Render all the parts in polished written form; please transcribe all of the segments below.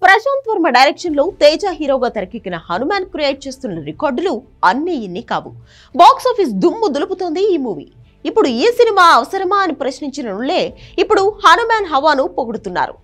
Prashanth Varma direction లో తేజ హీరోగా తెరకెక్కిన హనుమాన్ క్రియేట్ చేస్తున్న రికార్డులు అన్ని ఇన్ని కావు. బాక్స్ ఆఫీస్ దుమ్ము దులుపుతోంది ఈ మూవీ. ఇప్పుడు ఈ సినిమా అవసరమా అని ప్రశ్నించిన వాళ్ళే ఇప్పుడు హనుమాన్ హవాను పొగుడుతున్నారు.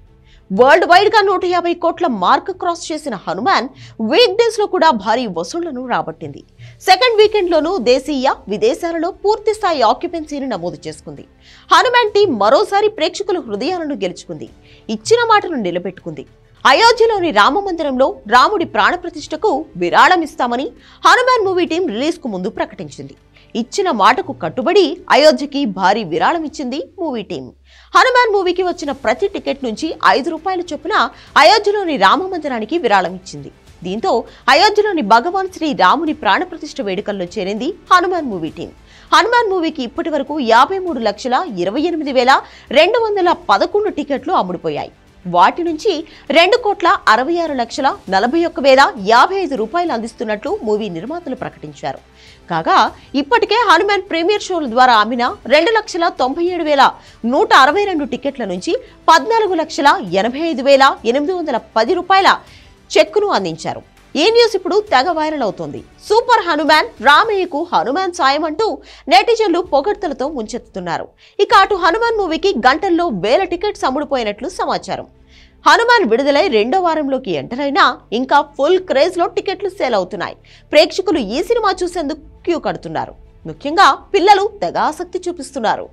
వరల్డ్ వైడ్ గా 150 కోట్ల మార్క్ క్రాస్ చేసిన హనుమాన్ వీక్ డేస్ లో కూడా భారీ వసూళ్లను రాబట్టింది. సెకండ్ వీకెండ్ లోనూ దేశీయ విదేశాలలో పూర్తి స్థాయి ఆక్యుపెన్సీని నమోదు చేసుకుంది. హనుమాన్ టీం మరోసారి ప్రేక్షకుల హృదయాలను గెలుచుకుంది. ఇచ్చిన మాటను నిలబెట్టుకుంది. అయోధ్యలోని రామ మందిరంలో రాముడి ప్రాణప్రతిష్ఠకు విరాళం ఇస్తామని హనుమాన్ మూవీ టీం రిలీజ్ కు ముందు ప్రకటించింది. ఇచ్చిన మాటకు కట్టుబడి అయోధ్యకి భారీ విరాళం ఇచ్చింది మూవీ టీం. హనుమాన్ మూవీకి వచ్చిన ప్రతి టికెట్ నుంచి ₹5 చొప్పున అయోధ్యలోని రామ మందిరానికి విరాళం ఇచ్చింది. దీంతో అయోధ్యలోని భగవాన్ శ్రీ రాముని ప్రాణప్రతిష్ఠ వేడుకల్లో చేరింది హనుమాన్ మూవీ టీం. హనుమాన్ మూవీకి ఇప్పటి వరకు 53,28,211 టికెట్లు అమ్ముడుపోయాయి. వాటి నుంచి ₹2,66,41,055 అందిస్తున్నట్లు మూవీ నిర్మాతలు ప్రకటించారు. కాగా ఇప్పటికే హనుమాన్ ప్రీమియర్ షోల ద్వారా అమ్మిన 2,97,162 టికెట్ల నుంచి ₹14,85,810 చెక్కును అందించారు. ఈ న్యూస్ ఇప్పుడు తెగ వైరల్ అవుతోంది. సూపర్ హనుమాన్, రామయ్యకు హనుమాన్ సాయం అంటూ నెటిజన్లు పొగడ్తలతో ముంచెత్తుతున్నారు. ఇక అటు హనుమాన్ మూవీకి గంటల్లో 1000 టికెట్స్ అమ్ముడుపోయినట్లు సమాచారం. హనుమాన్ విడుదలై 2వ వారంలోకి ఎంటర్ అయినా ఇంకా ఫుల్ క్రేజ్ లో టికెట్లు సేల్ అవుతున్నాయి. ప్రేక్షకులు ఈ సినిమా చూసేందుకు క్యూ కడుతున్నారు. ముఖ్యంగా పిల్లలు తెగ ఆసక్తి చూపిస్తున్నారు.